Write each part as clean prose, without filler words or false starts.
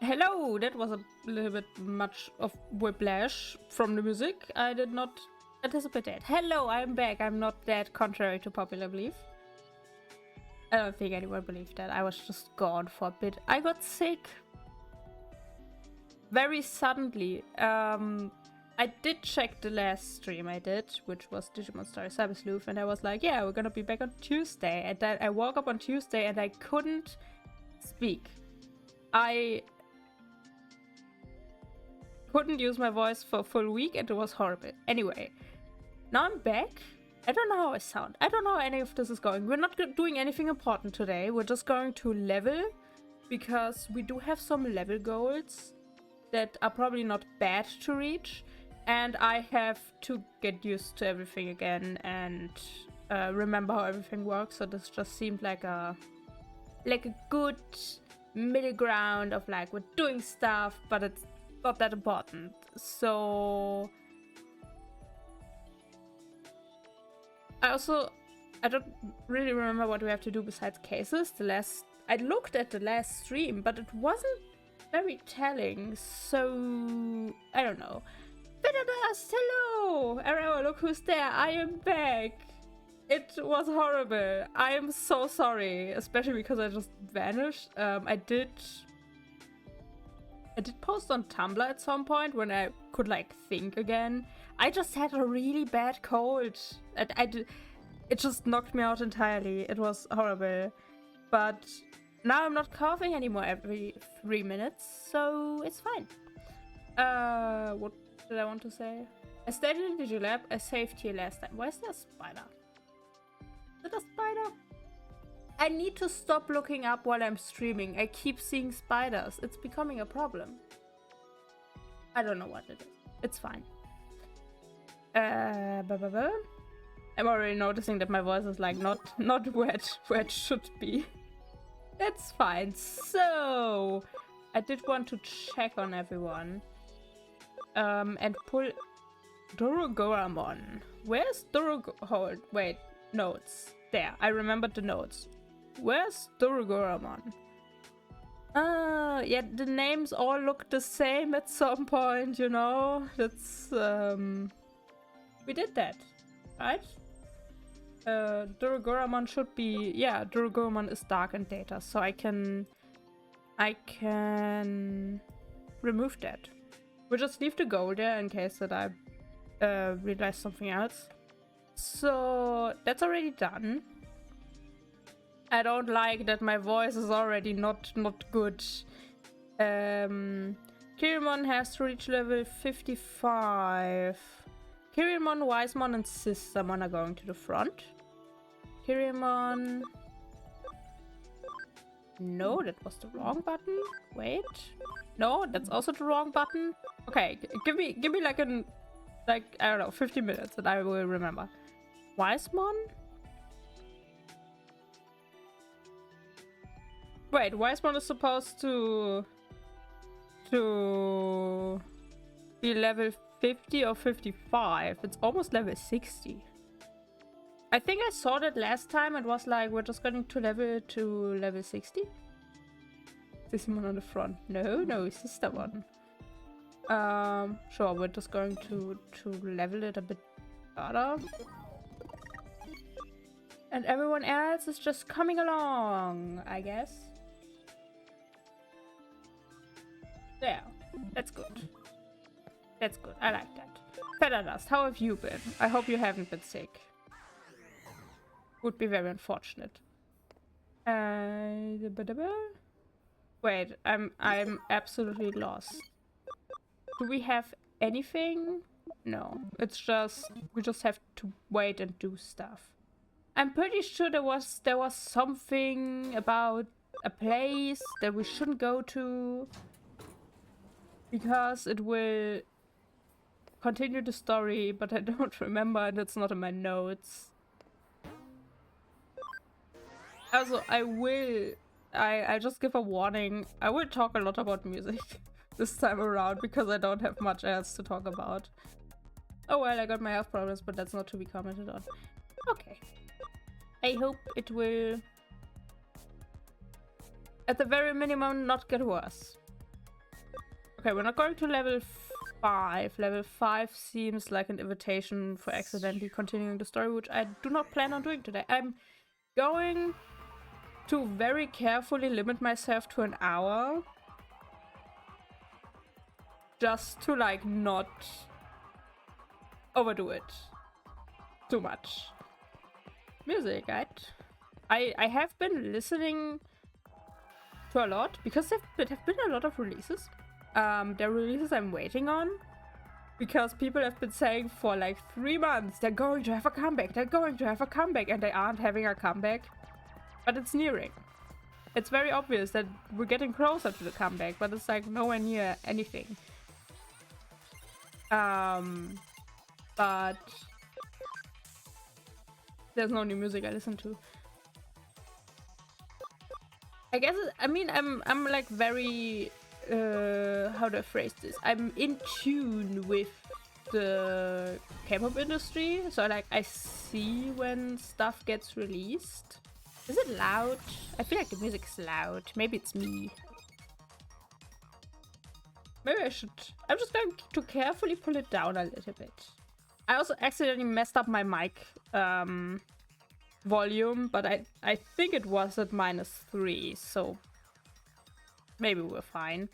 Hello, that was a little bit much of whiplash from the music. I did not anticipate that. Hello, I'm back. I'm not dead, contrary to popular belief. I don't think anyone believed that. I was just gone for a bit. I got sick very suddenly. I did check the last stream I did, which was Digimon Story Sleuth, and I was like, yeah, we're gonna be back on Tuesday. And then I woke up on Tuesday and I couldn't speak. I couldn't use my voice for a full week and it was horrible. Anyway, now I'm back. I don't know how I sound. I don't know how any of this is going. We're not doing anything important today. We're just going to level because we do have some level goals that are probably not bad to reach. And I have to get used to everything again and remember how everything works. So this just seemed like a good middle ground of like we're doing stuff, but it's not that important. So I don't really remember what we have to do besides cases. I looked at the last stream, but it wasn't very telling, so I don't know. Dust, hello! Arrow, look who's there. I am back. It was horrible. I am so sorry, especially because I just vanished. I did post on Tumblr at some point when I could like think again. I just had a really bad cold. It just knocked me out entirely. It was horrible. But now I'm not coughing anymore every 3 minutes, so it's fine. What did I want to say? I stayed in the Digilab. I saved here last time. Why is there a spider? Is it a spider? I need to stop looking up while I'm streaming. I keep seeing spiders. It's becoming a problem. I don't know what it is. It's fine. I'm already noticing that my voice is like not where it should be. That's fine. So I did want to check on everyone. And pull Dorogoramon. Where's Hold, wait, notes. There, I remembered the notes. Where's Dorogoramon? Yeah, the names all look the same at some point, you know? That's, we did that, right? Dorogoramon should be, yeah, Dorogoramon is dark and data, so I can remove that. We'll just leave the goal there in case that I realize something else. So that's already done. I don't like that my voice is already not good. Kirimon has to reach level 55. Kirimon, Wisemon, and Sistermon are going to the front. Kirimon... No, that was the wrong button. Wait. No, that's also the wrong button. Okay, give me like I don't know, 50 minutes and I will remember. Wisemon? Wait, Wisemon is supposed to be level 50 or 55. It's almost level 60. I think I saw that last time. It was like we're just going to level 60. Sistermon on the front. No, Sistermon. Sure, we're just going to level it a bit further. And everyone else is just coming along, I guess. Yeah, that's good. That's good. I like that. Feather Dust, how have you been? I hope you haven't been sick. Would be very unfortunate. Wait, I'm absolutely lost. Do we have anything? No, it's just we just have to wait and do stuff. I'm pretty sure there was something about a place that we shouldn't go to because it will continue the story, but I don't remember and it's not in my notes. Also, I just give a warning. I will talk a lot about music this time around because I don't have much else to talk about. Oh well, I got my health problems, but that's not to be commented on. Okay. I hope it will, at the very minimum, not get worse. Okay, we're not going to level 5. Level 5 seems like an invitation for accidentally continuing the story, which I do not plan on doing today. I'm going to very carefully limit myself to an hour. Just to, like, not overdo it too much. Music, right? I have been listening to a lot because there have been a lot of releases. There are releases I'm waiting on because people have been saying for like 3 months they're going to have a comeback, they're going to have a comeback, and they aren't having a comeback, but it's nearing. It's very obvious that we're getting closer to the comeback, but it's like nowhere near anything. But there's no new music I listen to. I guess I'm like very how do I phrase this? I'm in tune with the K-pop industry, so like I see when stuff gets released. Is it loud? I feel like the music's loud. Maybe it's me. Maybe I should. I'm just going to carefully pull it down a little bit. I also accidentally messed up my mic volume, but I think it was at -3, so maybe we're fine.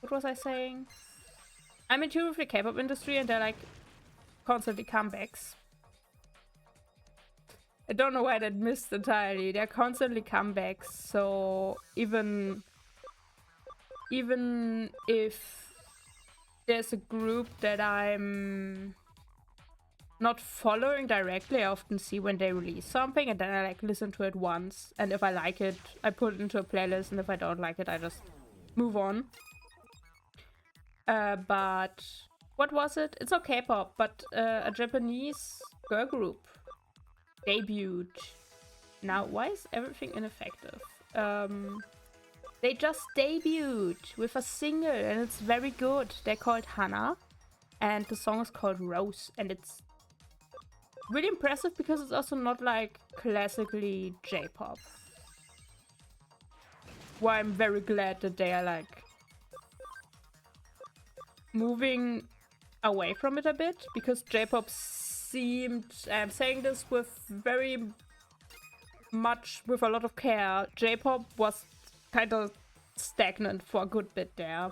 What was I saying? I'm in tune with the K-pop industry and they're like constantly comebacks. I don't know why that missed entirely. They're constantly comebacks, so even if there's a group that I'm not following directly, I often see when they release something and then I like listen to it once, and if I like it I put it into a playlist, and if I don't like it I just move on. But what was it? It's not K-pop, but a Japanese girl group debuted. Now why is everything ineffective? They just debuted with a single and it's very good. They're called Hana and the song is called Rose, and it's really impressive because it's also not like classically J-pop. Why I'm very glad that they are like moving away from it a bit, because J-pop seemed, I'm saying this with very much, with a lot of care, J-pop was kind of stagnant for a good bit there.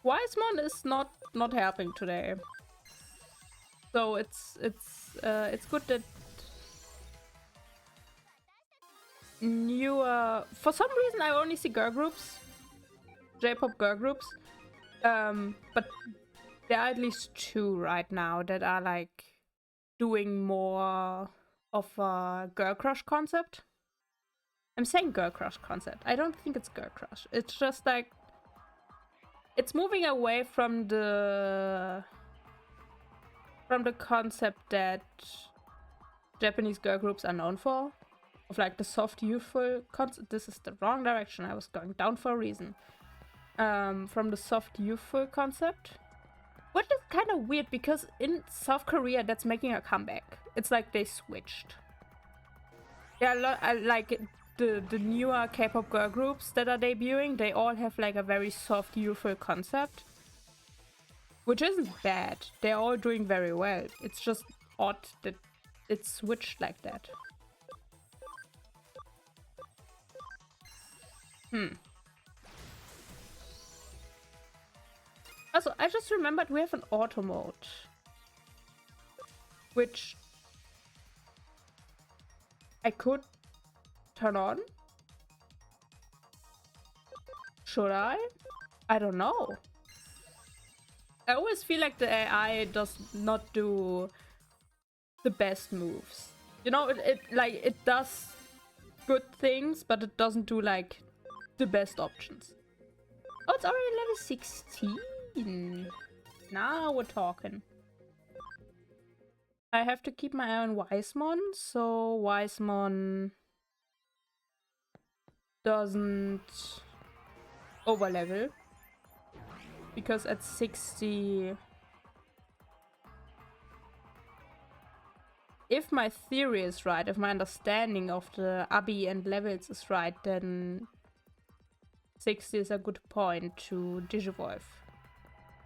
Wiseman is not helping today, so it's good that newer. For some reason, I only see girl groups, J-pop girl groups, but there are at least 2 right now that are like doing more of a girl crush concept. I'm saying girl crush concept. I don't think it's girl crush. It's just like it's moving away from the concept that Japanese girl groups are known for, of like the soft youthful concept. This is the wrong direction. I was going down for a reason. From the soft youthful concept, which is kind of weird because in South Korea that's making a comeback. It's like they switched. Yeah, like the newer K-pop girl groups that are debuting, they all have like a very soft youthful concept, which isn't bad. They're all doing very well. It's just odd that it switched like that. Also, I just remembered we have an auto mode. Which I could turn on. Should I? I don't know. I always feel like the AI does not do the best moves. You know, it does good things, but it doesn't do like the best options. Oh, it's already level 16. Now we're talking. I have to keep my eye on Wisemon, so Wisemon doesn't overlevel. Because at 60... If my theory is right, if my understanding of the Abi and levels is right, then 60 is a good point to Digivolve.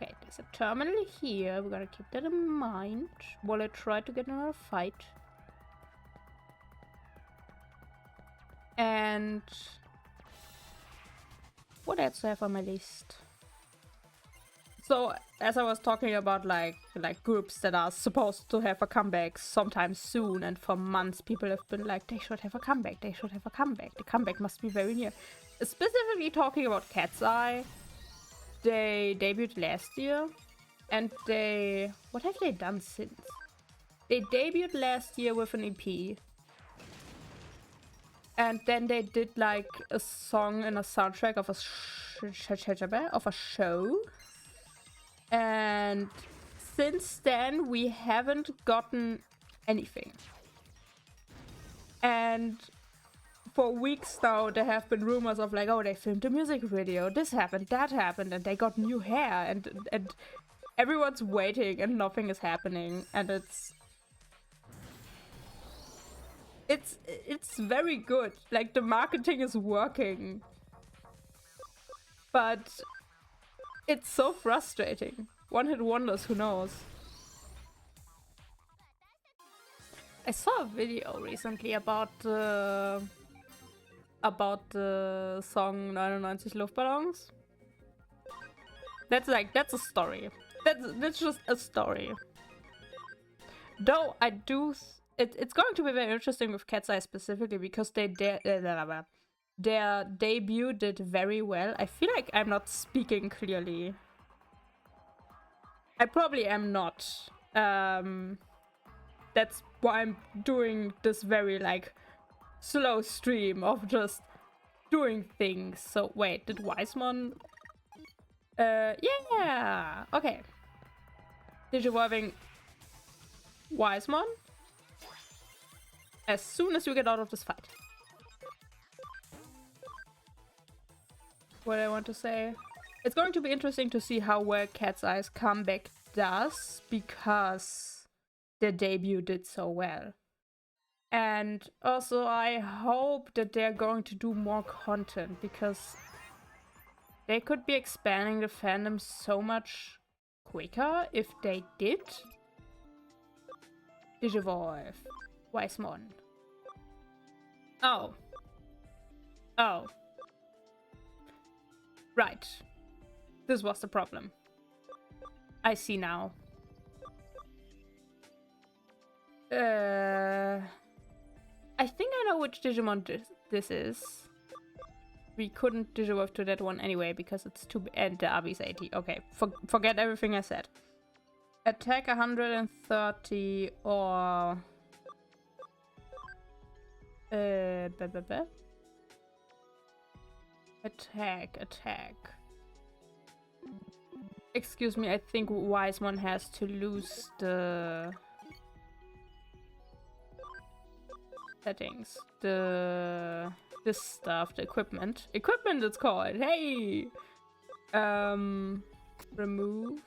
Okay, there's a terminal here. We're gonna keep that in mind while I try to get another fight. And what else do I have on my list? So, as I was talking about like groups that are supposed to have a comeback sometime soon, and for months people have been like, they should have a comeback, they should have a comeback. The comeback must be very near. Specifically talking about Cat's Eye. They debuted last year, and they... What have they done since? They debuted last year with an EP. And then they did like a song and a soundtrack of a show. And since then, we haven't gotten anything. And for weeks now, there have been rumors of like, oh, they filmed a music video, this happened, that happened, and they got new hair, and everyone's waiting and nothing is happening, and it's very good. Like, the marketing is working. But it's so frustrating. One-hit wonders, who knows? I saw a video recently about the song 99 Luftballons. That's a story. That's just a story. Though I do... It's going to be very interesting with Cat's Eye specifically because their debut did very well. I feel like I'm not speaking clearly. I probably am not. That's why I'm doing this very like slow stream of just doing things. So wait, did Wisemon? Yeah. Okay. Digivolving Wisemon as soon as you get out of this fight. What do I want to say? It's going to be interesting to see how well Cat's Eye's comeback does, because their debut did so well. And also I hope that they're going to do more content, because they could be expanding the fandom so much quicker if they did. Digivolve. Wisemon. Oh. Oh. Right. This was the problem. I see now. I think I know which Digimon this is. We couldn't Digivolve to that one anyway because it's too... And the Abi's 80. Okay, forget everything I said. Attack 130 or... Attack. Excuse me, I think Wisemon has to lose the settings. This stuff, the equipment. Equipment it's called. Hey! Remove.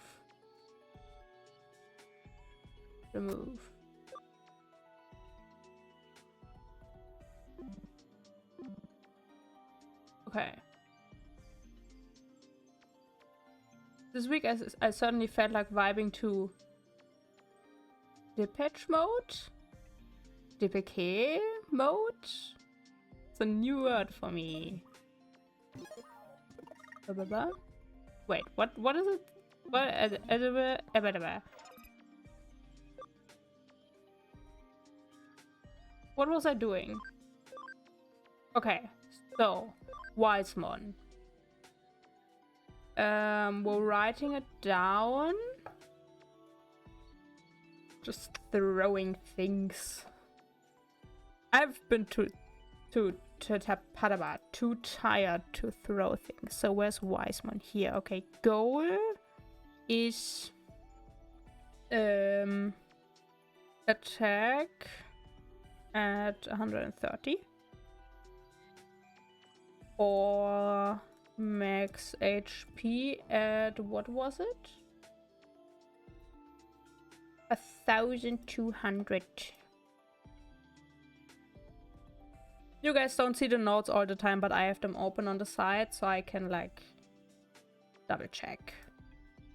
Okay. This week I certainly felt like vibing to Depeche Mode? DPK mode? It's a new word for me. Wait, what is it? What was I doing? Okay, so Wisemon. We're writing it down. Just throwing things. I've been too tired to throw things. So where's Wisemon? Here. Okay, goal is attack at 130 or max HP at what was it? 1200. You guys don't see the notes all the time, but I have them open on the side so I can like double check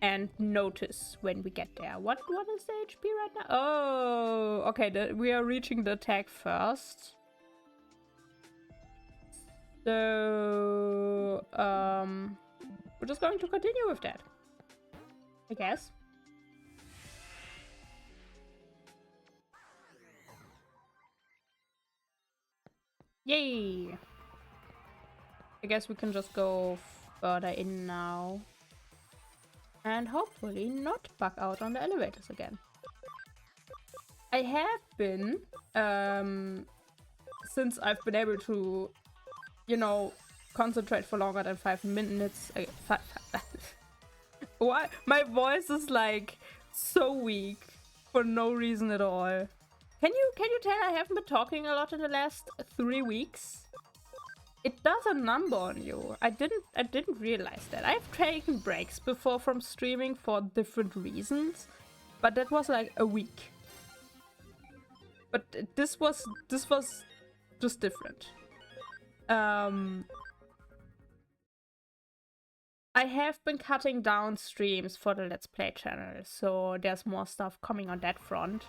and notice when we get there. What is the HP right now? Oh, okay, we are reaching the attack first. So we're just going to continue with that, I guess. Yay! I guess we can just go further in now. And hopefully not bug out on the elevators again. I have been, since I've been able to, you know, concentrate for longer than 5 minutes. Why? My voice is like so weak for no reason at all. Can you tell I haven't been talking a lot in the last 3 weeks? It does a number on you. I didn't realize that. I've taken breaks before from streaming for different reasons, but that was like a week. But this was just different. I have been cutting down streams for the Let's Play channel, so there's more stuff coming on that front.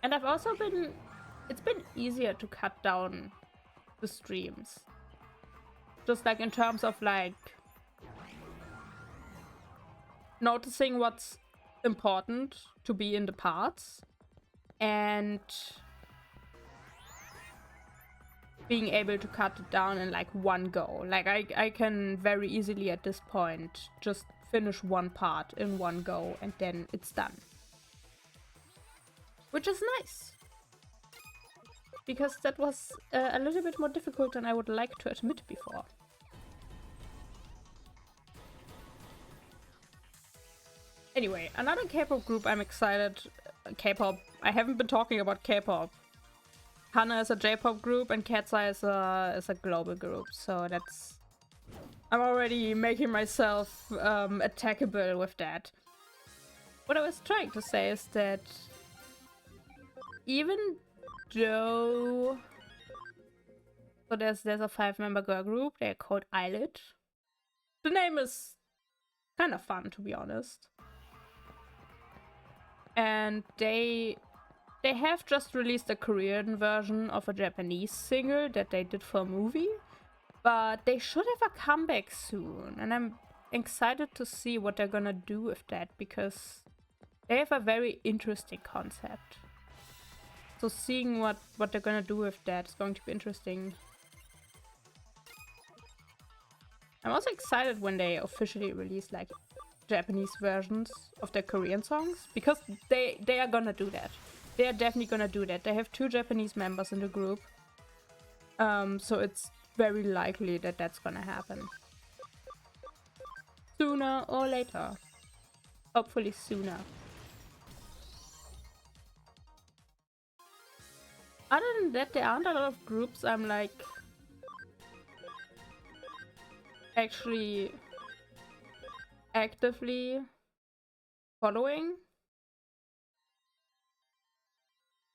And I've also been... It's been easier to cut down the streams. Just like in terms of like... noticing what's important to be in the parts. And... being able to cut it down in like one go. Like I can very easily at this point just finish one part in one go and then it's done. Which is nice. Because that was a little bit more difficult than I would like to admit before. Anyway, another K-pop group I'm excited... K-pop. I haven't been talking about K-pop. Hana is a J-pop group and Cat's-Eye is a global group, so that's... I'm already making myself attackable with that. What I was trying to say is that even though... So there's a 5-member girl group, they're called Eyelid. The name is kind of fun, to be honest. And they have just released a Korean version of a Japanese single that they did for a movie, but they should have a comeback soon, and I'm excited to see what they're gonna do with that, because they have a very interesting concept. So seeing what they're gonna do with that is going to be interesting. I'm also excited when they officially release like Japanese versions of their Korean songs, because they are gonna do that. They are definitely gonna do that. They have 2 Japanese members in the group. So it's very likely that that's gonna happen. Sooner or later. Hopefully sooner. Other than that, there aren't a lot of groups I'm like... actually... actively following.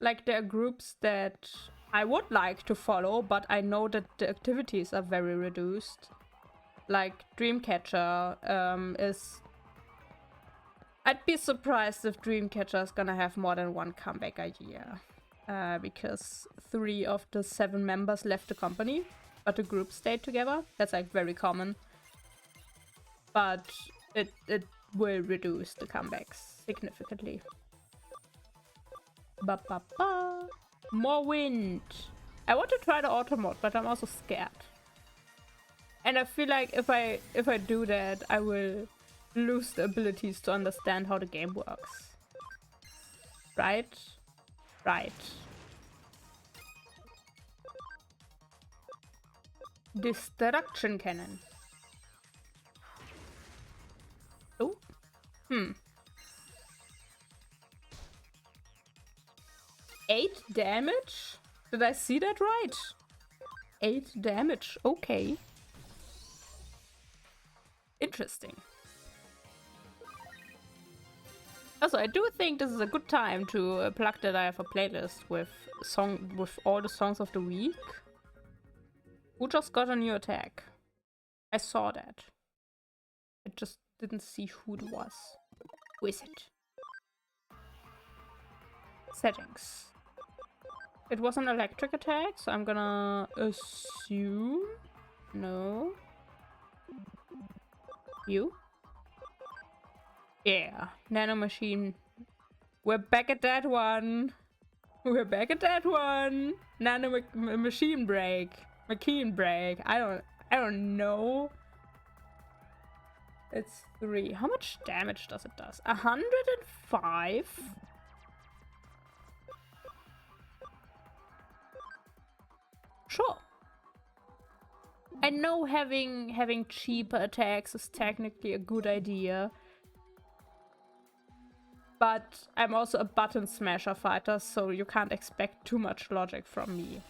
Like, there are groups that I would like to follow, but I know that the activities are very reduced. Like, Dreamcatcher is... I'd be surprised if Dreamcatcher is gonna have more than 1 comeback a year. Because 3 of the 7 members left the company. but the group stayed together. That's like very common. But it will reduce the comebacks significantly. Ba ba ba. More wind. I want to try the auto mode, but I'm also scared. And I feel like if I do that, I will lose the abilities to understand how the game works. Right? Right. Destruction cannon. Oh. 8 damage? Did I see that right? 8 damage. Okay. Interesting. Also, I do think this is a good time to plug that I have a playlist with all the songs of the week. Who just got a new attack? I saw that. I just didn't see who it was. Who is it? Settings. It was an electric attack, so I'm gonna assume... No. You? Yeah, nanomachine. We're back at that one. We're back at that one. Machine break. McKean break. I don't know. It's 3. How much damage does it do? 105? Sure. I know having cheaper attacks is technically a good idea. But I'm also a button smasher fighter, so you can't expect too much logic from me.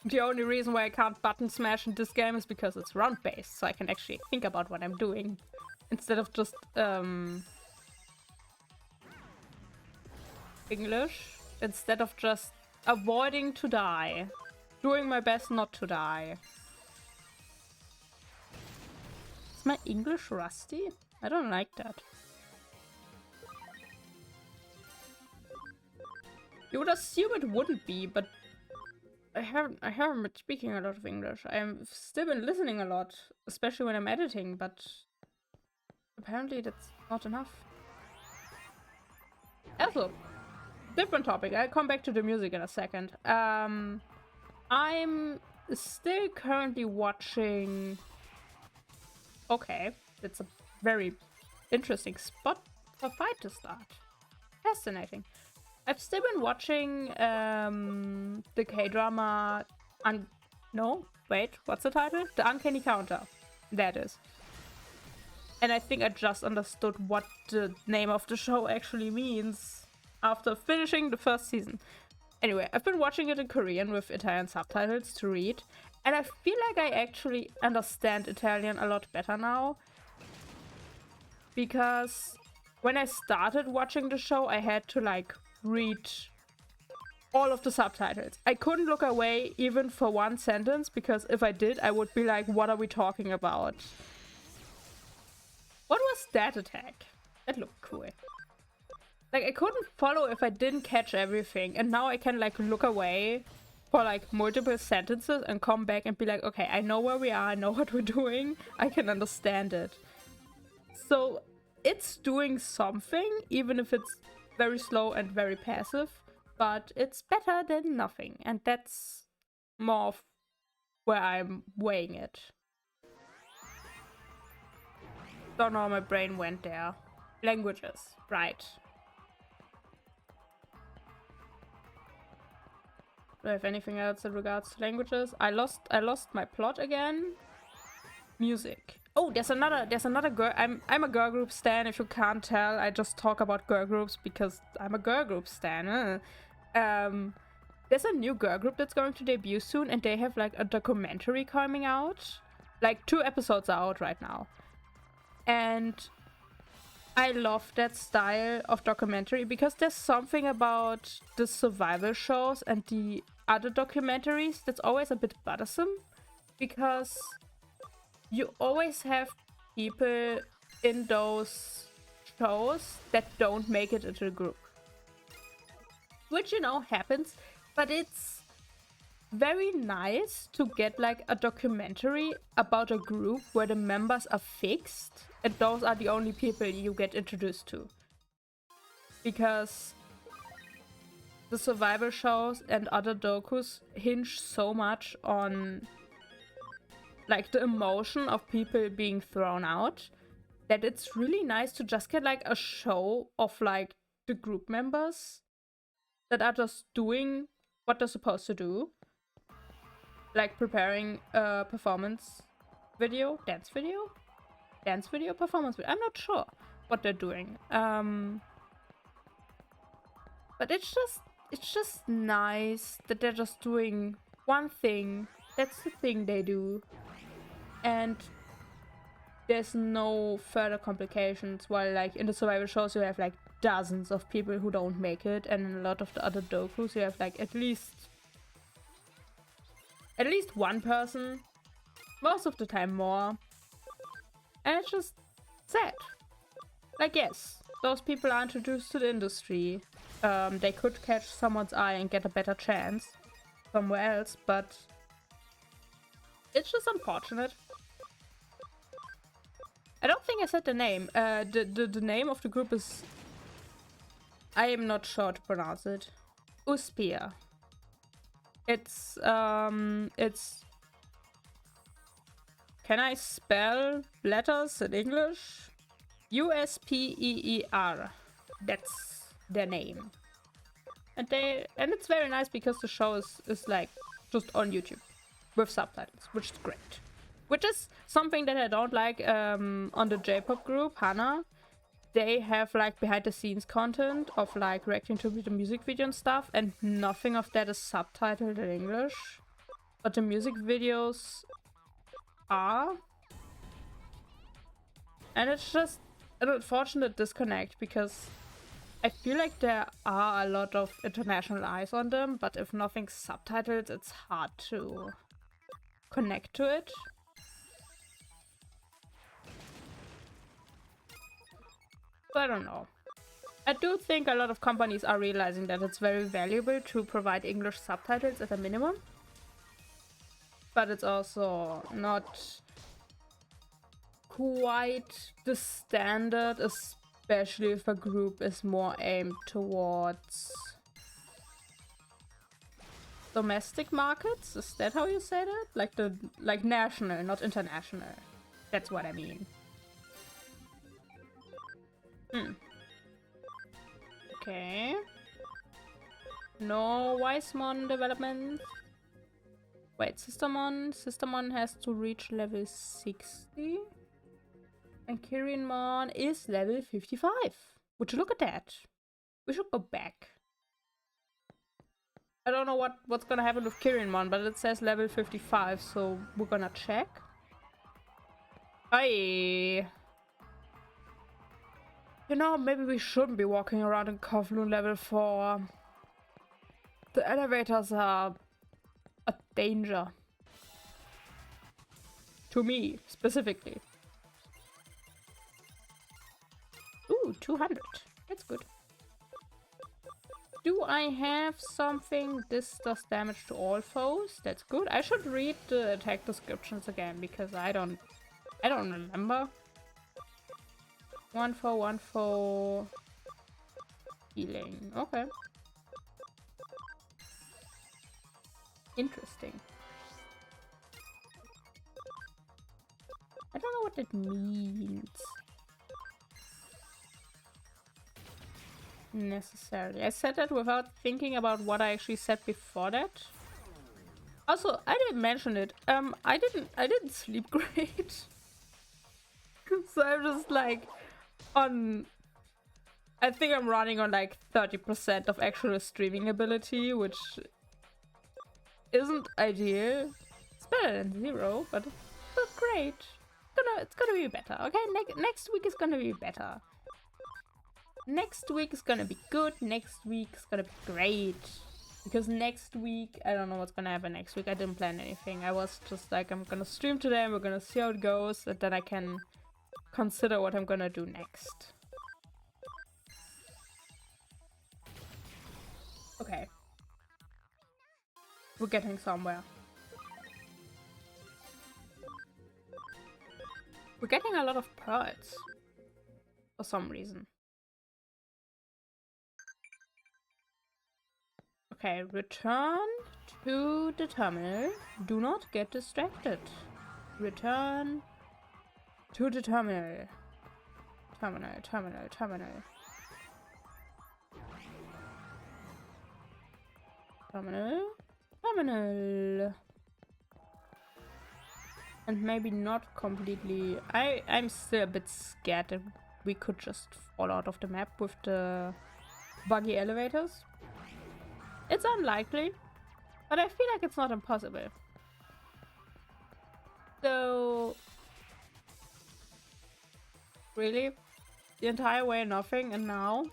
The only reason why I can't button smash in this game is because it's round-based, so I can actually think about what I'm doing. Instead of just, English. Instead of just avoiding to die. Doing my best not to die. Is my English rusty? I don't like that. You would assume it wouldn't be, but I haven't been speaking a lot of English. I've still been listening a lot, especially when I'm editing, but apparently that's not enough. Also, different topic. I'll come back to the music in a second. I'm still currently watching... Okay, that's a very interesting spot for fight to start. Fascinating. I've still been watching the K-drama... No, wait, what's the title? The Uncanny Counter. That is. And I think I just understood what the name of the show actually means after finishing the first season. Anyway, I've been watching it in Korean with Italian subtitles to read, and I feel like I actually understand Italian a lot better now. Because when I started watching the show, I had to like read all of the subtitles. I couldn't look away even for one sentence, because if I did, I would be like, what are we talking about? What was that attack? That looked cool. Like, I couldn't follow if I didn't catch everything, and now I can like look away for like multiple sentences and come back and be like, okay, I know where we are, I know what we're doing, I can understand it. So it's doing something, even if it's very slow and very passive, but it's better than nothing, and that's more of where I'm weighing it. Don't know how my brain went there. Languages, right. Do I have anything else in regards to languages? I lost my plot again. Music. Oh, there's another girl. I'm a girl group stan. If you can't tell, I just talk about girl groups because I'm a girl group stan. There's a new girl group that's going to debut soon, and they have like a documentary coming out. Like 2 episodes are out right now, and I love that style of documentary because there's something about the survival shows and the other documentaries that's always a bit bothersome, because you always have people in those shows that don't make it into the group. Which, you know, happens, but it's very nice to get like a documentary about a group where the members are fixed and those are the only people you get introduced to. Because the survival shows and other dokus hinge so much on like the emotion of people being thrown out that it's really nice to just get like a show of like the group members that are just doing what they're supposed to do. Like preparing a performance video, dance video, performance video. I'm not sure what they're doing. But it's just nice that they're just doing one thing. That's the thing they do. And there's no further complications, while like in the survival shows you have like dozens of people who don't make it, and in a lot of the other dokus you have like at least one person, most of the time more, and it's just sad. Like, yes, those people are introduced to the industry, they could catch someone's eye and get a better chance somewhere else, but it's just unfortunate. I don't think I said the name. The name of the group is... I am not sure to pronounce it. Uspia. It's... Can I spell letters in English? Uspeer. That's their name. And it's very nice because the show is like just on YouTube with subtitles, which is great. Which is something that I don't like on the J-pop group, Hana. They have like behind the scenes content of like reacting to the music video and stuff, and nothing of that is subtitled in English. But the music videos are. And it's just an unfortunate disconnect because I feel like there are a lot of international eyes on them, but if nothing's subtitled, it's hard to connect to it. I don't know. I do think a lot of companies are realizing that it's very valuable to provide English subtitles at a minimum. But it's also not quite the standard, especially if a group is more aimed towards domestic markets. Is that how you say that? Like national, not international. That's what I mean. Okay. No Weismon development. Wait, Systemon has to reach level 60. And Kirinmon is level 55. Would you look at that? We should go back. I don't know what's gonna happen with Kirinmon, but it says level 55, so we're gonna check. Aye. You know, maybe we shouldn't be walking around in Kowloon level 4. The elevators are a danger. To me, specifically. Ooh, 200. That's good. Do I have something? This does damage to all foes. That's good. I should read the attack descriptions again because I don't remember. 1-4 healing. Okay. Interesting. I don't know what that means. Necessarily. I said that without thinking about what I actually said before that. Also, I didn't mention it. I didn't sleep great. So I'm just like I think I'm running on like 30% of actual streaming ability, which isn't ideal. It's better than 0, but it's not great. It's gonna be better. Okay, next week is gonna be better. Next week is gonna be good. Next week is gonna be great. Because next week, I don't know what's gonna happen next week. I didn't plan anything. I was just like, I'm gonna stream today and we're gonna see how it goes. And then I can consider what I'm gonna do next. Okay. We're getting somewhere. We're getting a lot of pearls. For some reason. Okay, return to the terminal. Do not get distracted. Return to the terminal. Terminal. Terminal. And maybe not completely. I'm still a bit scared that we could just fall out of the map with the buggy elevators. It's unlikely, but I feel like it's not impossible. So, really? The entire way nothing, and now?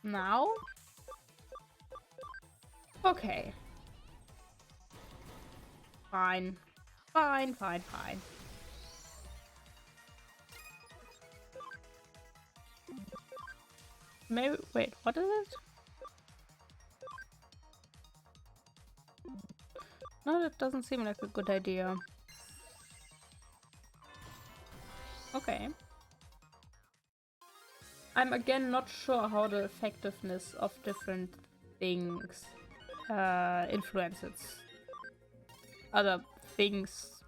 Now? Okay. Fine. Fine. Maybe, wait, what is it? No, that doesn't seem like a good idea. Okay. I'm again not sure how the effectiveness of different things influences other things.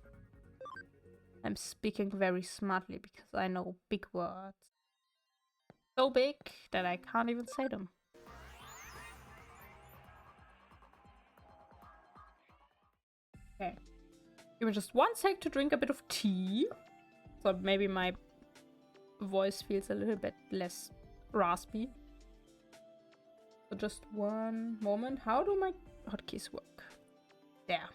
I'm speaking very smartly because I know big words. So big that I can't even say them. Okay. Give me just 1 sec to drink a bit of tea. So maybe my voice feels a little bit less raspy. So just 1 moment. How do my hotkeys work? There.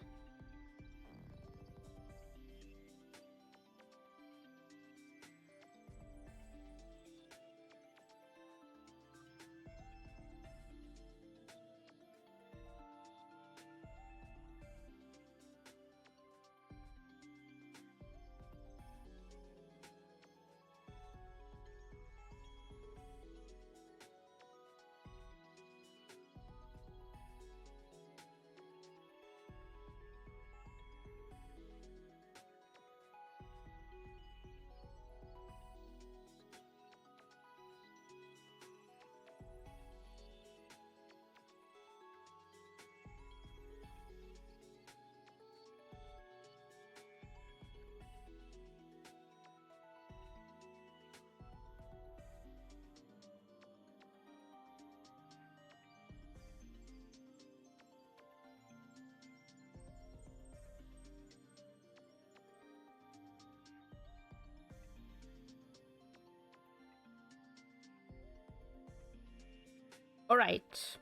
Alright.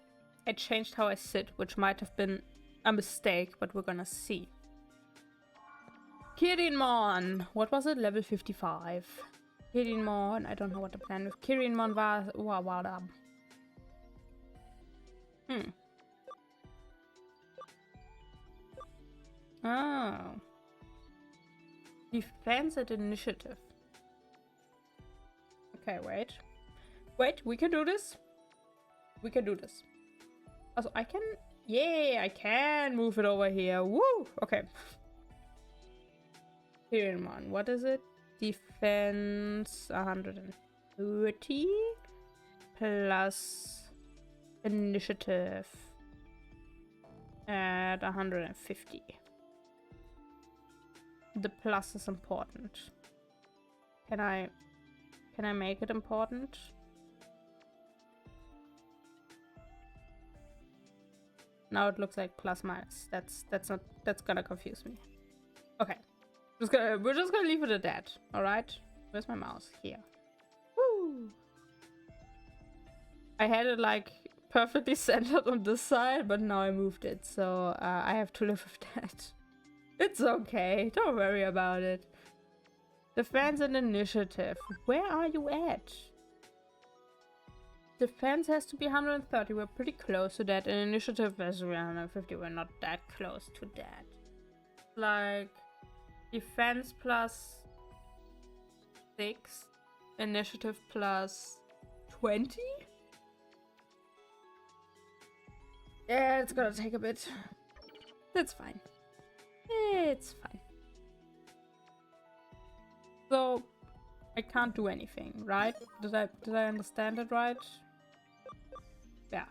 I changed how I sit, which might have been a mistake, but we're gonna see. Kirinmon! What was it? Level 55. Kirinmon. I don't know what the plan with Kirinmon was. Wow. Oh. Defense and initiative. Okay, wait. Wait, we can do this. We can do this. Also, I can... Yay, I can move it over here. Woo! Okay. Kirinmon, what is it? Defense 130 plus initiative at 150. The plus is important. Can I make it important? Now it looks like plus minus. That's gonna confuse me. Okay. We're just gonna leave it at that. Alright? Where's my mouse? Here. Woo! I had it like perfectly centered on this side, but now I moved it, so I have to live with that. It's okay. Don't worry about it. Defense and initiative. Where are you at? Defense has to be 130. We're pretty close to that. And initiative is 150. We're not that close to that. Like, defense plus 6. Initiative plus 20? Yeah, it's gonna take a bit. That's fine. It's fine. So I can't do anything, right? Did I understand it right? Yeah.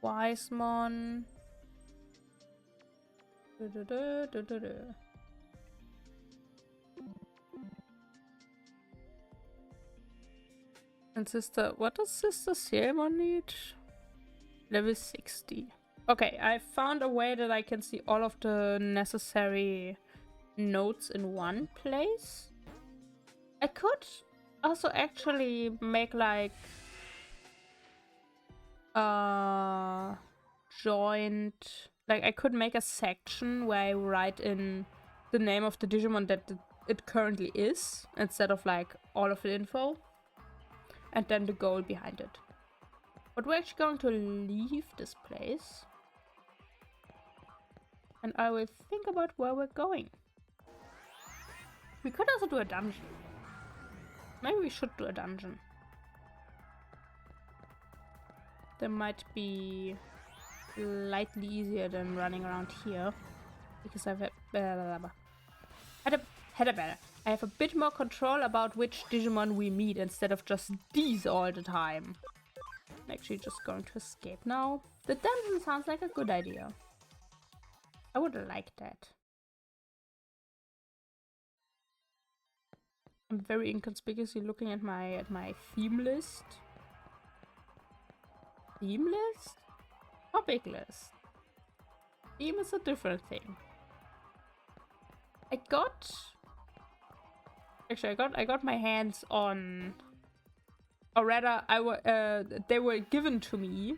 Wisemon. And sister, what does Sister Cinnamon need? Level 60. Okay, I found a way that I can see all of the necessary notes in one place. I could also actually make like joint, like I could make a section where I write in the name of the Digimon that it currently is instead of like all of the info and then the goal behind it. But we're actually going to leave this place and I will think about where we're going. We could also do a dungeon. Maybe we should do a dungeon. That might be slightly easier than running around here. Because I've I have a bit more control about which Digimon we meet instead of just these all the time. I'm actually just going to escape now. The dungeon sounds like a good idea. I would like that. I'm very inconspicuously looking at my theme list. Theme list? Topic list. Theme is a different thing. I got my hands on, or rather, they were given to me.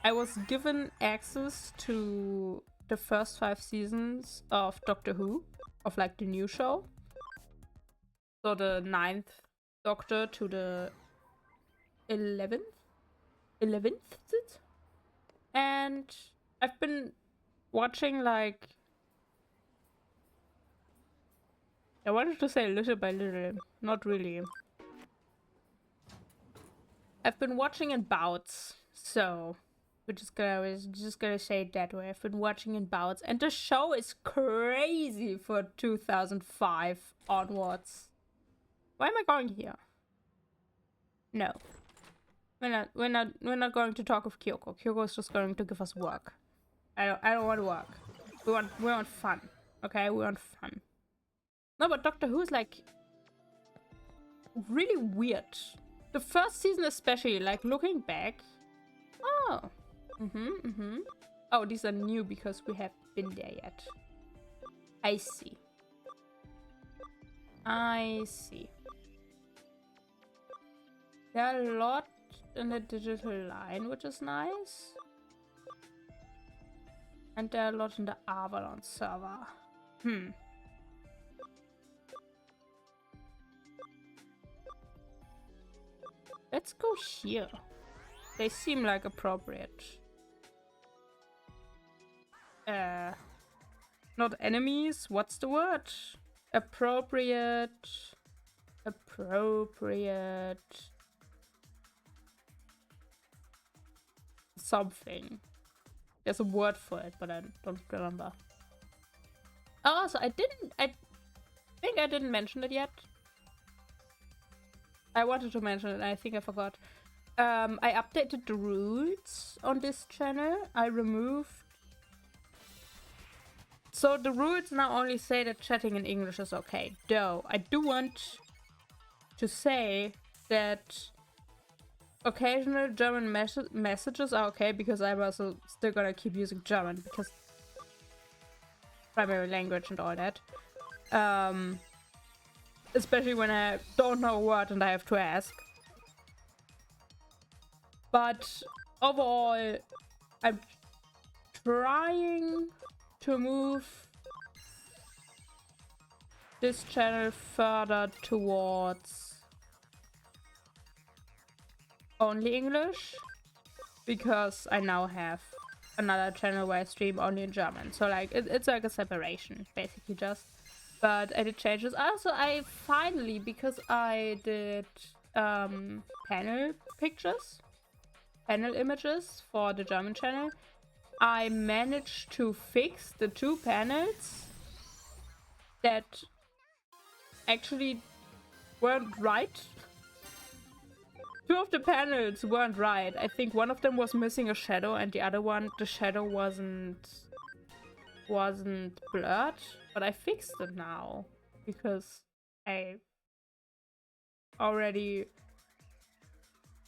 I was given access to the first 5 seasons of Doctor Who, of like the new show. So the 9th Doctor to the 11th? 11th? And I've been watching like... I wanted to say little by little, not really. I've been watching in bouts, so we're just gonna say it that way. I've been watching in bouts, and the show is crazy for 2005 onwards. Why am I going here? No, we're not going to talk of Kyoko. Kyoko is just going to give us work. I don't want work. We want fun. Okay, we want fun. No, but Doctor Who is like really weird. The first season especially, like looking back. Oh. Oh, these are new because we haven't been there yet. I see. I see. There are a lot in the digital line, which is nice. And there are a lot in the Avalon server. Let's go here. They seem like appropriate. Not enemies. What's the word? Appropriate. Something. There's a word for it, but I don't remember. Oh, so I think I didn't mention it yet. I wanted to mention it, and I think I forgot. I updated the rules on this channel. I removed... So the rules now only say that chatting in English is okay. Though, I do want to say that occasional German messages are okay, because I'm also still gonna keep using German, because primary language and all that. Especially when I don't know a word and I have to ask. But overall, I'm trying to move this channel further towards only English, because I now have another channel where I stream only in German. So like it's like a separation, basically, just. But I did changes. Also, I finally, because I did panel pictures, panel images for the German channel, I managed to fix the 2 panels that actually weren't right. 2 of the panels weren't right. I think one of them was missing a shadow and the other one, the shadow wasn't blurred. But I fixed it now because I already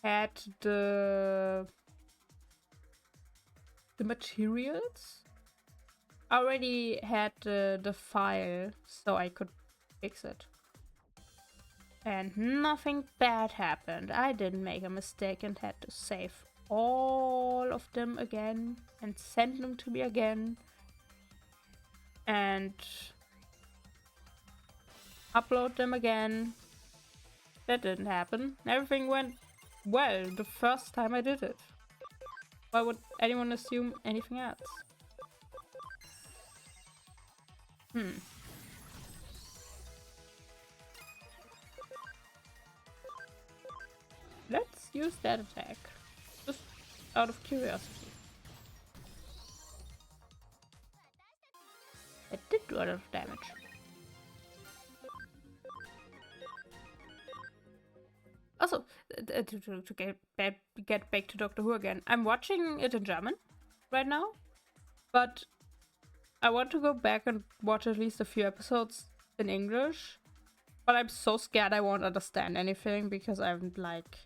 had the materials. I already had the file, so I could fix it. And nothing bad happened. I didn't make a mistake and had to save all of them again and send them to me again. And upload them again. That didn't happen. Everything went well the first time I did it. Why would anyone assume anything else? Let's use that attack. Just out of curiosity. It did do a lot of damage. Also, to get back to Doctor Who again, I'm watching it in German right now, but I want to go back and watch at least a few episodes in English, but I'm so scared I won't understand anything because I'm like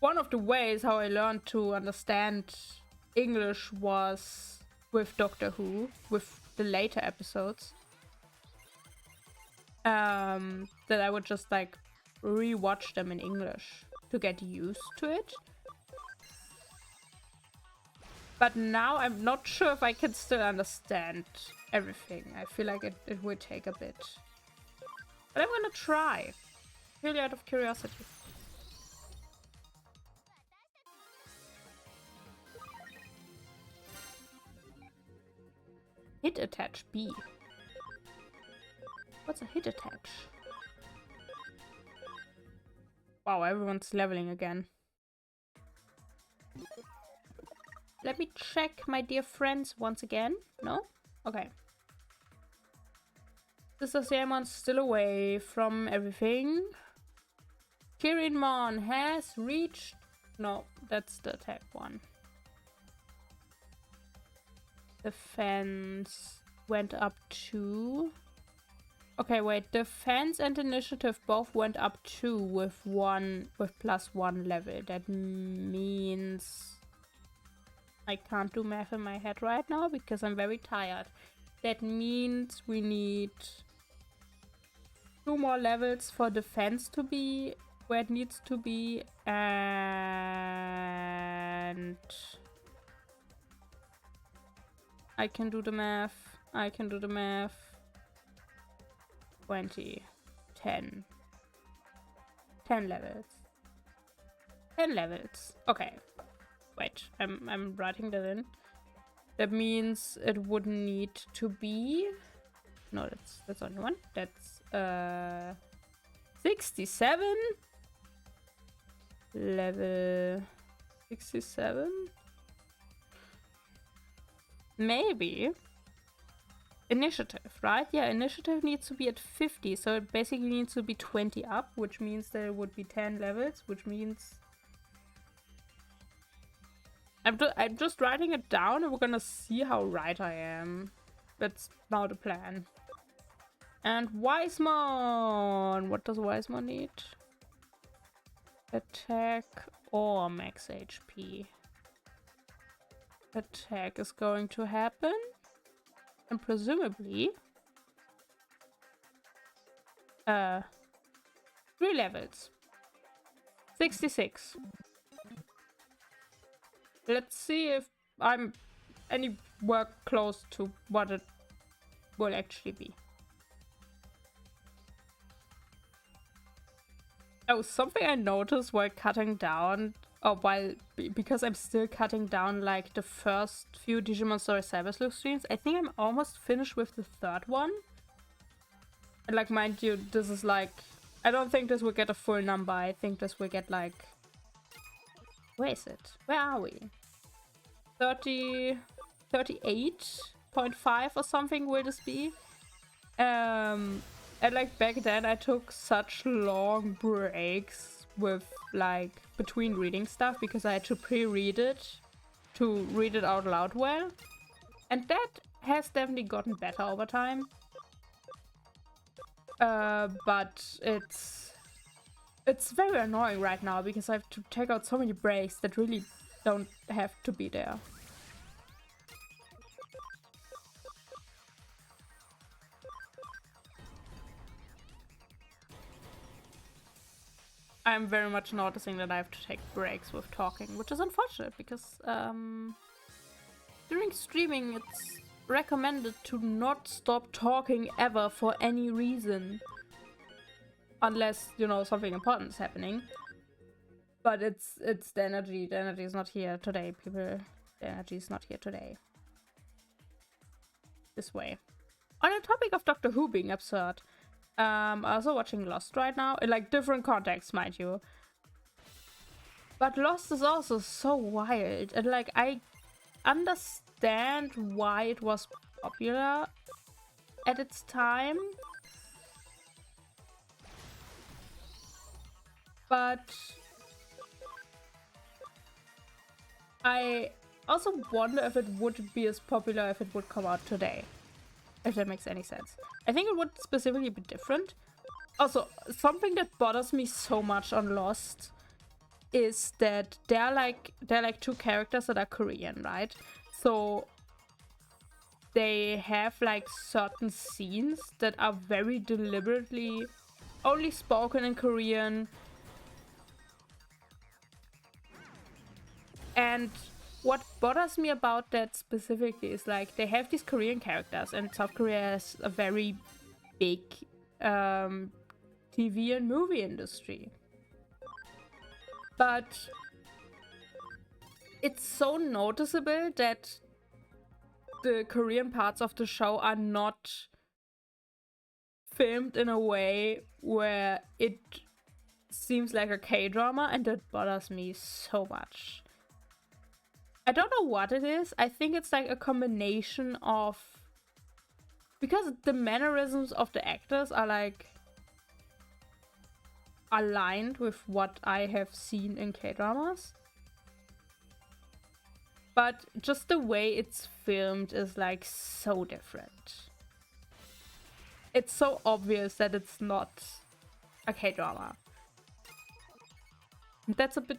one of the ways how I learned to understand English was with Doctor Who, with the later episodes. That I would just like rewatch them in English to get used to it. But now I'm not sure if I can still understand everything. I feel like it would take a bit. But I'm gonna try. Really out of curiosity. Hit attach B. What's a hit attach? Wow, everyone's leveling again. Let me check my dear friends once again. No? Okay. Sister Siamon's still away from everything. Kirinmon has reached... No, that's the attack one. Defense went up 2. Okay, wait. Defense and initiative both went up 2 with +1 level. That means I can't do math in my head right now because I'm very tired. That means we need 2 more levels for defense to be where it needs to be, and I can do the math. 20, 10 levels. 10 levels. Okay. Wait, I'm writing that in. That means it would need to be... No, that's only one. That's 67. Level 67. Maybe. Initiative, right? Yeah, initiative needs to be at 50, so it basically needs to be 20 up, which means there would be 10 levels, which means... I'm just writing it down and we're gonna see how right I am. That's now the plan. And Wisemon! What does Wisemon need? Attack or max HP? Attack is going to happen. And presumably... 3 levels. 66. Let's see if I'm anywhere close to what it will actually be. Oh, something I noticed while cutting down, because I'm still cutting down like the first few Digimon Story Cyber Sleuth streams. I think I'm almost finished with the 3rd one. And like, mind you, this is like, I don't think this will get a full number. I think this will get like Where is it? Where are we? 38.5 or something will this be? And like back then I took such long breaks with like between reading stuff because I had to pre-read it to read it out loud well. And that has definitely gotten better over time. But it's very annoying right now because I have to take out so many breaks that really don't have to be there. I'm very much noticing that I have to take breaks with talking, which is unfortunate because during streaming it's recommended to not stop talking ever for any reason. Unless, you know, something important is happening. But it's the energy. The energy is not here today, people. The energy is not here today. This way. On the topic of Doctor Who being absurd, I'm also watching Lost right now, in like different contexts, mind you. But Lost is also so wild, and like I understand why it was popular at its time. But I also wonder if it would be as popular if it would come out today. If that makes any sense. I think it would specifically be different. Also, something that bothers me so much on Lost is that they're like two characters that are Korean, right? So they have like certain scenes that are very deliberately only spoken in Korean. And what bothers me about that specifically is like they have these Korean characters, and South Korea has a very big TV and movie industry. But it's so noticeable that the Korean parts of the show are not filmed in a way where it seems like a K-drama, and that bothers me so much. I don't know what it is. I think it's like a combination of... Because the mannerisms of the actors are like... aligned with what I have seen in K-dramas. But just the way it's filmed is like so different. It's so obvious that it's not a K-drama. That's a bit...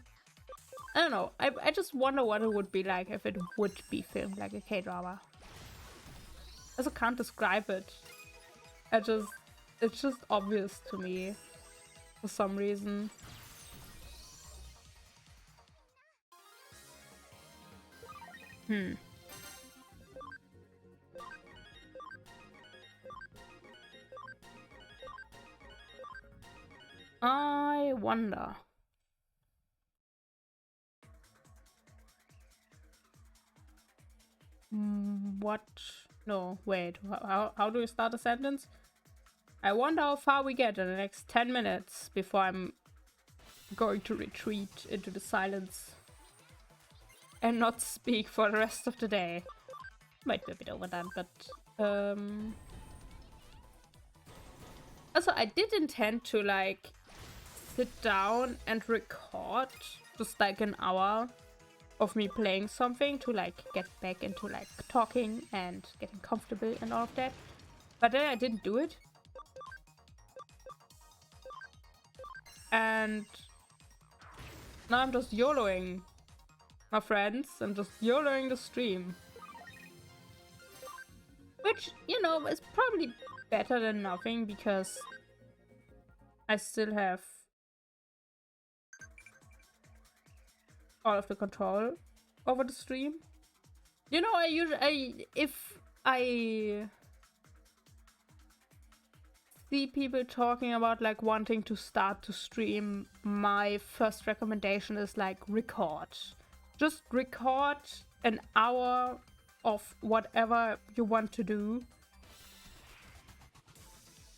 I don't know. I just wonder what it would be like if it would be filmed like a K-drama. I also can't describe it. It's just obvious to me for some reason. I wonder. What? No, wait. How do we start a sentence? I wonder how far we get in the next 10 minutes before I'm going to retreat into the silence and not speak for the rest of the day. Might be a bit overdone, but also I did intend to like sit down and record just like an hour of me playing something to like get back into like talking and getting comfortable and all of that, but then I didn't do it. And now I'm just YOLOing, my friends. I'm just YOLOing the stream. Which, you know, is probably better than nothing because I still have all of the control over the stream. You know, if I see people talking about like wanting to start to stream, my first recommendation is like record. Just record an hour of whatever you want to do.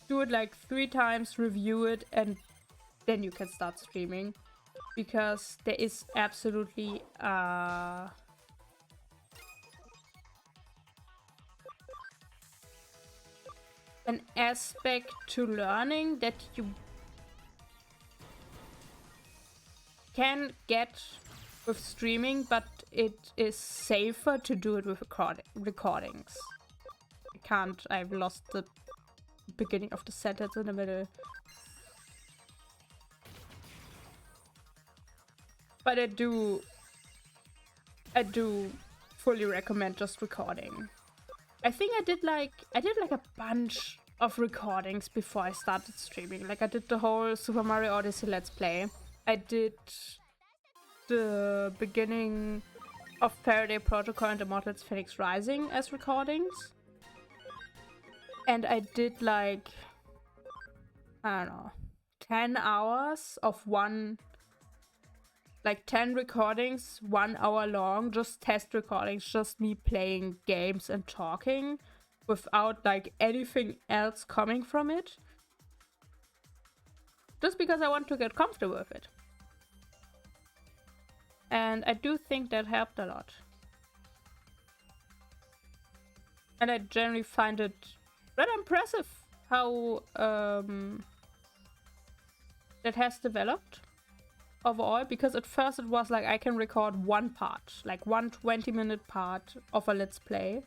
Do it like 3 times, review it, and then you can start streaming. because there is absolutely an aspect to learning that you can get with streaming, but it is safer to do it with recordings. I've lost the beginning of the sentence in the middle. But I do fully recommend just recording. I think I did like a bunch of recordings before I started streaming. Like I did the whole Super Mario Odyssey Let's Play. I did the beginning of Faraday Protocol and the Immortals Phoenix Rising as recordings. And I did like, I don't know, 10 hours of one, like 10 recordings, 1 hour long, just test recordings, just me playing games and talking without like anything else coming from it. Just because I want to get comfortable with it. And I do think that helped a lot. And I generally find it rather impressive how that has developed overall, because at first it was like I can record one part, like one 20-minute part of a Let's Play,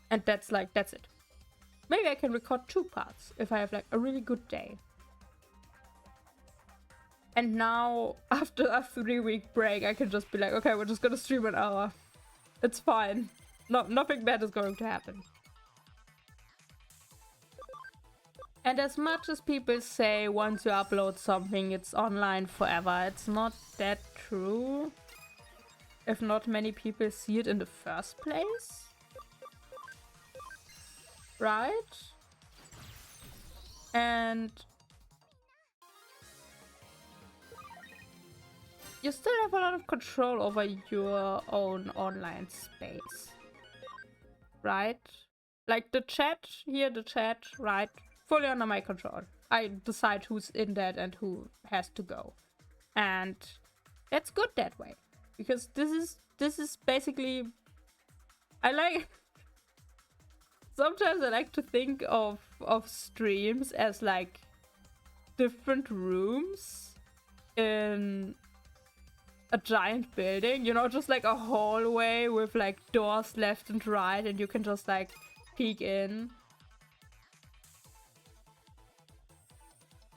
and that's it. Maybe I can record 2 parts if I have like a really good day. And now, after a 3-week break, I can just be like, okay, we're just gonna stream an hour. It's fine. Nothing bad is going to happen. And as much as people say once you upload something, it's online forever, it's not that true. If not many people see it in the first place. Right? And you still have a lot of control over your own online space. Right? Like the chat, right? Fully under my control. I decide who's in that and who has to go. And that's good that way. Because this is basically, sometimes I like to think of streams as like different rooms in a giant building, you know, just like a hallway with like doors left and right, and you can just like peek in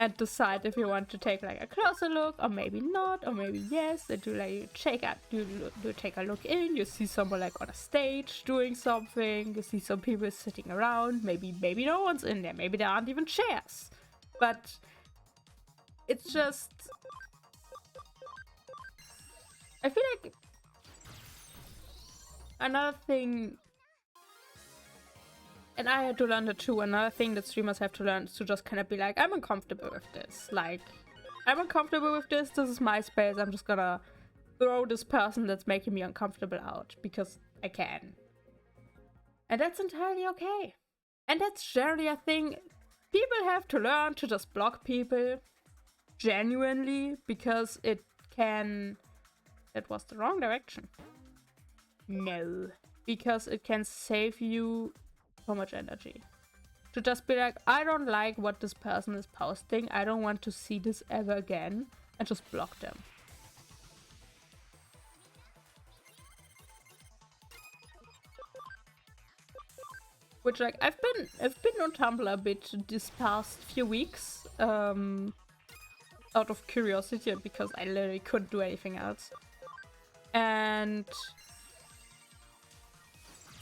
and decide if you want to take like a closer look, or maybe not, or maybe yes. And you take a look in, you see someone like on a stage doing something, you see some people sitting around, maybe no one's in there, maybe there aren't even chairs. But it's just, I feel like another thing, and I had to learn that too, another thing that streamers have to learn is to just kind of be like, I'm uncomfortable with this. Like, I'm uncomfortable with this is my space, I'm just gonna throw this person that's making me uncomfortable out, because I can. And that's entirely okay. And that's generally a thing people have to learn, to just block people genuinely, because it can... That was the wrong direction. No. Because it can save you so much energy. To just be like, I don't like what this person is posting, I don't want to see this ever again, and just block them. Which, like, I've been on Tumblr a bit this past few weeks, out of curiosity, because I literally couldn't do anything else. And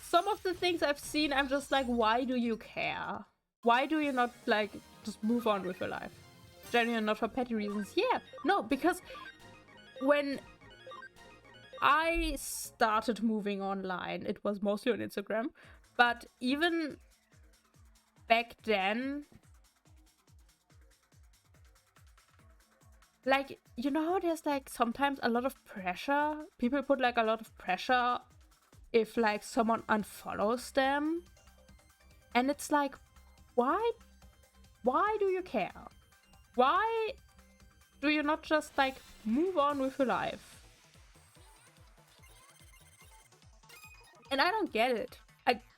some of the things I've seen, I'm just like, why do you care? Why do you not, like, just move on with your life? Genuinely, not for petty reasons. Yeah, no, because when I started moving online, it was mostly on Instagram, but even back then, like, you know how there's like sometimes a lot of pressure? People put like a lot of pressure if like someone unfollows them. And it's like, why do you care? Why do you not just like move on with your life? And I don't get it.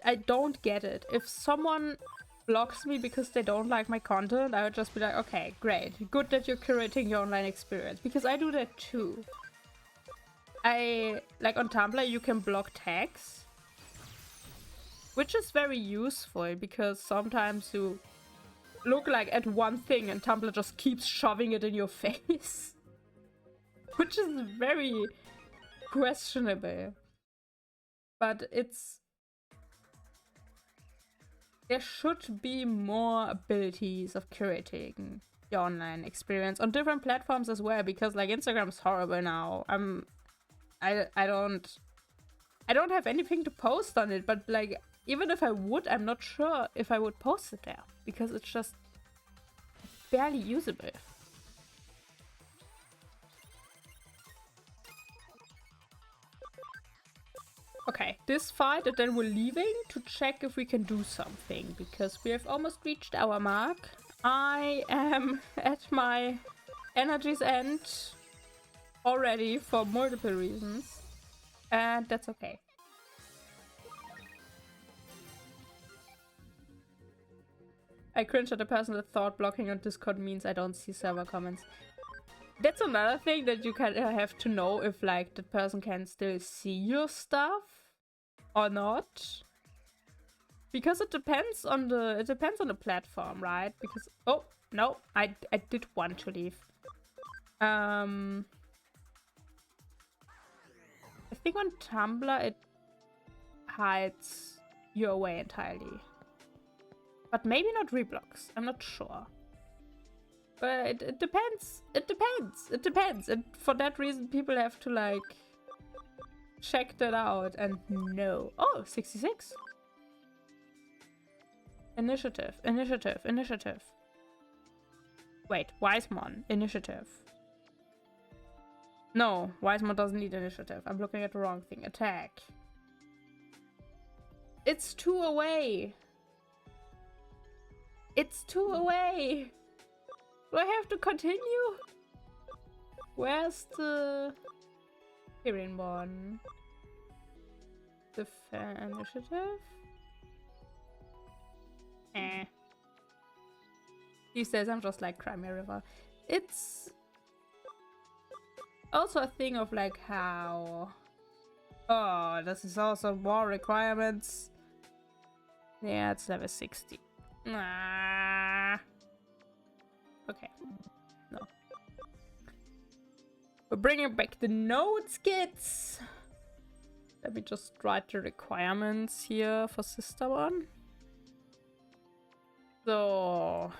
I don't get it. If someone blocks me because they don't like my content, I would just be like, okay, great. Good that you're curating your online experience. Because I do that too. Like on Tumblr, you can block tags. Which is very useful because sometimes you look like at one thing and Tumblr just keeps shoving it in your face. Which is very questionable. But there should be more abilities of curating your online experience on different platforms as well, because like Instagram is horrible now. I don't have anything to post on it, but like even if I would, I'm not sure if I would post it there because it's just barely usable. Okay, this fight, and then we're leaving to check if we can do something, because we have almost reached our mark. I am at my energy's end already for multiple reasons, and that's okay. I cringe at the person that thought blocking on Discord means I don't see server comments. That's another thing that you kind of have to know if like the person can still see your stuff or not, because it depends on the platform, right? Because oh no, I did want to leave. I think on Tumblr it hides you away entirely, but maybe not reblocks. I'm not sure. But it depends. It depends. And for that reason, people have to, like, check that out and know. Oh, 66. Initiative. Wait, Wisemon. Initiative. No, Wisemon doesn't need initiative. I'm looking at the wrong thing. Attack. It's 2 away. It's 2 away. Do I have to continue? Where's the Syrian one? The initiative? He says I'm just like Crimea River. It's also a thing of like how... Oh, this is also more requirements. Yeah, it's level 60. Nah. Okay. No. We're bringing back the notes, kids. Let me just write the requirements here for Sister One. So,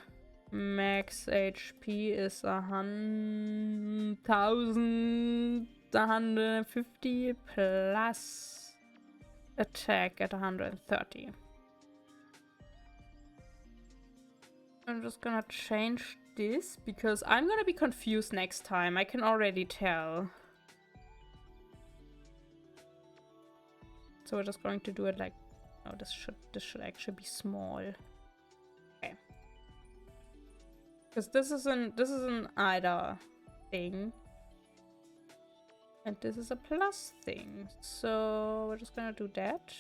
max HP is 1,150 plus attack at 130. I'm just gonna change this because I'm gonna be confused next time. I can already tell. So we're just going to do it like... Oh, this should actually be small. Okay. Because this is an either thing. And this is a plus thing. So we're just gonna do that.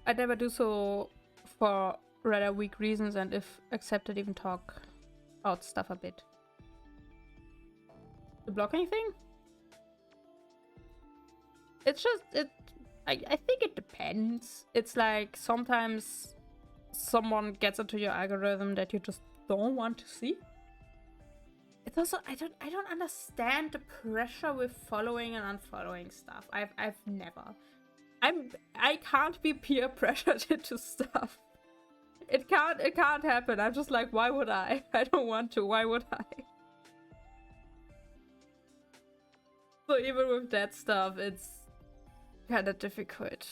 I never do so for rather weak reasons, and if accepted, even talk out stuff a bit. To block anything? It's just I think it depends. It's like sometimes someone gets into your algorithm that you just don't want to see. It's also I don't understand the pressure with following and unfollowing stuff. I've never. I can't be peer pressured into stuff. It can't happen. I'm just like, why would I? I don't want to. Why would I? So even with that stuff, it's kind of difficult.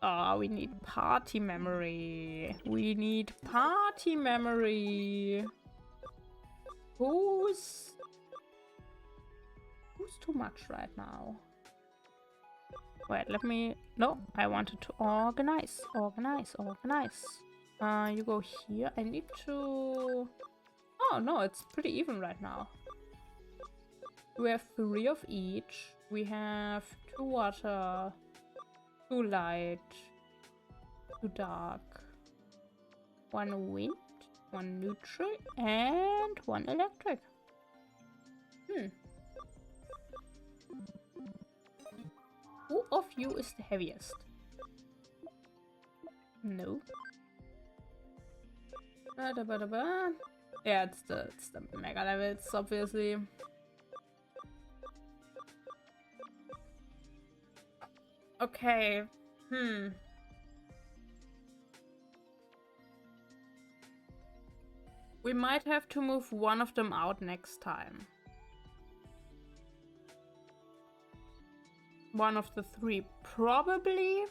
Oh, we need party memory. We need party memory. Who's too much right now? Wait, let me... No, I wanted to organize. You go here. I need to... Oh, no, it's pretty even right now. We have 3 of each. We have 2 water, 2 light, 2 dark, 1 wind, 1 neutral, and 1 electric. Who of you is the heaviest? No. Yeah, it's the mega levels, obviously. Okay. We might have to move one of them out next time. One of the 3. Probably.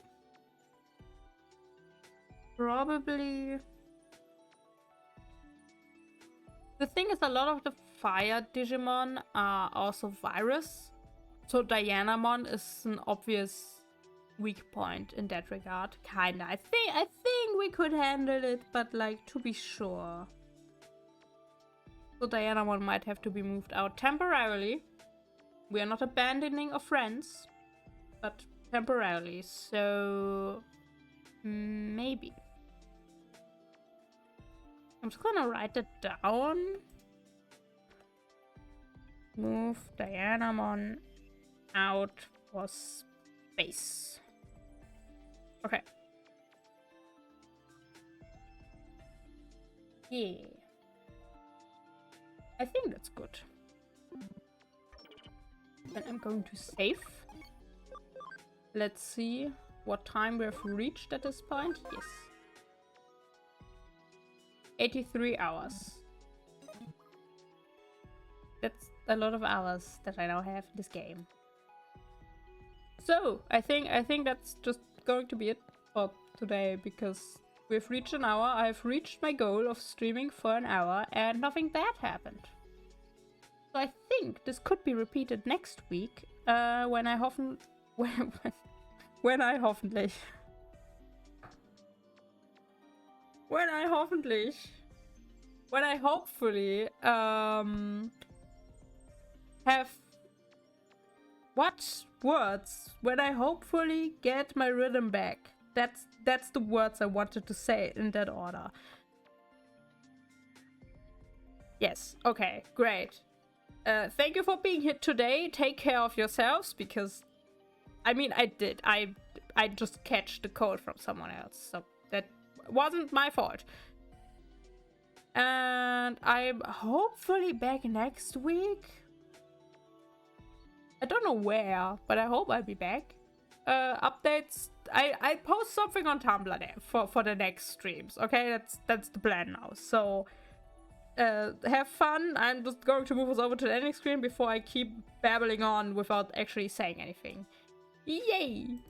The thing is, a lot of the fire Digimon are also virus. So Dianamon is an obvious weak point in that regard. Kinda. I think we could handle it, but like, to be sure. So Dianamon might have to be moved out temporarily. We are not abandoning our friends, but temporarily. So maybe. I'm just gonna write it down. Move Dianamon out for space. Okay. Yeah. I think that's good. Then I'm going to save. Let's see what time we have reached at this point. Yes. 83 hours. That's a lot of hours that I now have in this game. So I think that's just going to be it for today, because we've reached an hour. I've reached my goal of streaming for an hour and nothing bad happened. So I think this could be repeated next week, when I hopefully have what words? When I hopefully get my rhythm back. That's the words I wanted to say in that order. Yes. Okay. Great. Thank you for being here today. Take care of yourselves, because I mean, I did. I just catch the cold from someone else, so that wasn't my fault. And I'm hopefully back next week. I don't know where, but I hope I'll be back. Updates. I post something on Tumblr there for the next streams. Okay, that's the plan now. So have fun. I'm just going to move us over to the ending screen before I keep babbling on without actually saying anything. Yay!